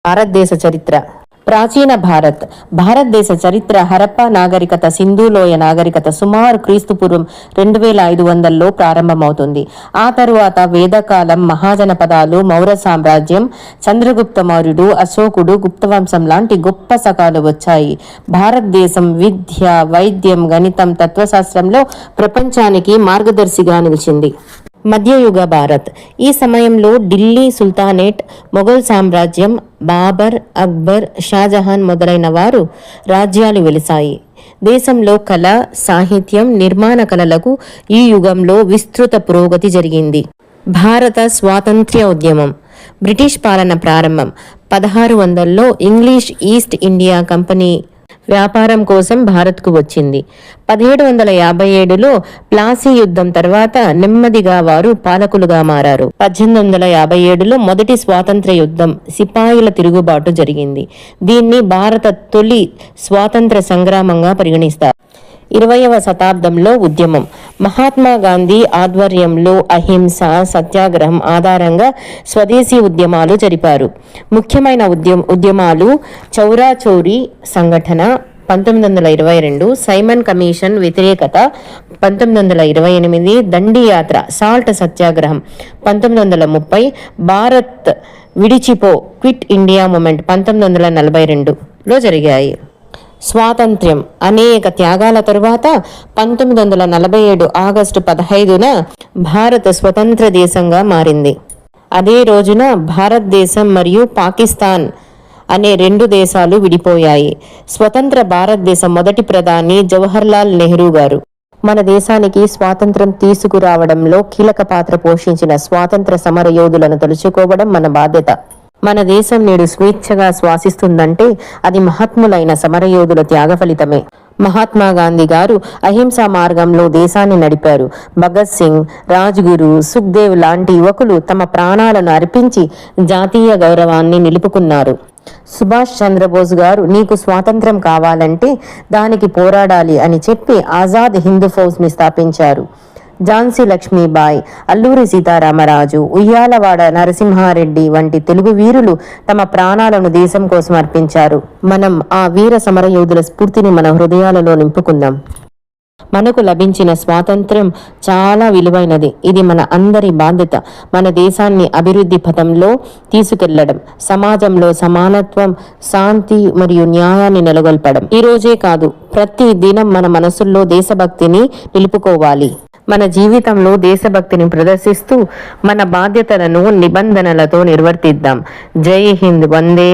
భారతదేశ చరిత్ర. ప్రాచీన భారతదేశ చరిత్ర. హరప్పా నాగరికత, సింధులోయ నాగరికత సుమారు క్రీస్తుపూర్వం 2500లో ప్రారంభమవుతుంది. ఆ తరువాత వేదకాలం, మహాజనపదాలు, మౌర్య సామ్రాజ్యం, చంద్రగుప్త మౌర్యుడు, అశోకుడు, గుప్తవంశం లాంటి గొప్ప శకాలు వచ్చాయి. భారతదేశం విద్య, వైద్యం, గణితం, తత్వశాస్త్రంలో ప్రపంచానికి మార్గదర్శిగా నిలిచింది. మధ్యయుగ భారత్. ఈ సమయంలో ఢిల్లీ సుల్తానేట్, మొఘల్ సామ్రాజ్యం, బాబర్, అక్బర్, షాజహాన్ మొదలైన వారు రాజ్యాలు వెలిసాయి. దేశంలో కళ, సాహిత్యం, నిర్మాణ కళలకు ఈ యుగంలో విస్తృత పురోగతి జరిగింది. భారత స్వాతంత్ర్య ఉద్యమం. బ్రిటిష్ పాలన ప్రారంభం. 1600లో ఇంగ్లీష్ ఈస్ట్ ఇండియా కంపెనీ వ్యాపారం కోసం భారత్కు వచ్చింది. 1757లో ప్లాసీ యుద్ధం తర్వాత నెమ్మదిగా వారు పాలకులుగా మారారు. 1857లో మొదటి స్వాతంత్ర్య యుద్ధం, సిపాయిల తిరుగుబాటు జరిగింది. దీన్ని భారత తొలి స్వాతంత్ర సంగ్రామంగా పరిగణిస్తారు. 20వ శతాబ్దంలో ఉద్యమం. మహాత్మా గాంధీ ఆధ్వర్యంలో అహింస, సత్యాగ్రహం ఆధారంగా స్వదేశీ ఉద్యమాలు జరిపారు. ముఖ్యమైన ఉద్యమాలు చౌరా చౌరీ సంఘటన 1922, సైమన్ కమిషన్ వ్యతిరేకత 1928, దండి యాత్ర సాల్ట్ సత్యాగ్రహం 1930, భారత్ విడిచిపో క్విట్ ఇండియా మూమెంట్ 1942లో జరిగాయి. స్వాతంత్ర్యం. అనేక త్యాగాల తరువాత 1947 ఆగస్టు 15న భారత స్వతంత్ర దేశంగా మారింది. అదే రోజున భారతదేశం మరియు పాకిస్తాన్ అనే రెండు దేశాలు విడిపోయాయి. స్వతంత్ర భారతదేశం మొదటి ప్రధాని జవహర్లాల్ నెహ్రూ గారు మన దేశానికి స్వాతంత్రం తీసుకురావడంలో కీలక పాత్ర పోషించిన స్వాతంత్ర సమర యోధులను తలుచుకోవడం మన బాధ్యత. మన దేశం నేడు స్వేచ్ఛగా శ్వాసిస్తుందంటే అది మహాత్ములైన సమరయోధుల త్యాగ ఫలితమే. మహాత్మా గాంధీ గారు అహింసా మార్గంలో దేశాన్ని నడిపారు. భగత్ సింగ్, రాజ్గురు, సుఖ్దేవ్ లాంటి యువకులు తమ ప్రాణాలను అర్పించి జాతీయ గౌరవాన్ని నిలుపుకున్నారు. సుభాష్ చంద్రబోస్ గారు నీకు స్వాతంత్రం కావాలంటే దానికి పోరాడాలి అని చెప్పి ఆజాద్ హింద్ ఫౌజ్ని స్థాపించారు. ఝాన్సీ లక్ష్మీబాయి, అల్లూరి సీతారామరాజు, ఉయ్యాలవాడ నరసింహారెడ్డి వంటి తెలుగు వీరులు తమ ప్రాణాలను దేశం కోసం అర్పించారు. మనం ఆ వీర సమరయోధుల స్ఫూర్తిని మన హృదయాలలో నింపుకుందాం. మనకు లభించిన స్వాతంత్ర్యం చాలా విలువైనది. ఇది మన అందరి బాధ్యత. మన దేశాన్ని అభివృద్ధి పథంలో తీసుకెళ్లడం, సమాజంలో సమానత్వం, శాంతి మరియు న్యాయాన్ని నెలకొల్పడం. ఈ రోజే కాదు, ప్రతి దినం మన మనసుల్లో దేశభక్తిని నిలుపుకోవాలి. మన జీవితంలో దేశభక్తిని ప్రదర్శిస్తూ మన బాధ్యతలను నిబంధనలతో నిర్వర్తిద్దాం. జై హింద్. వందే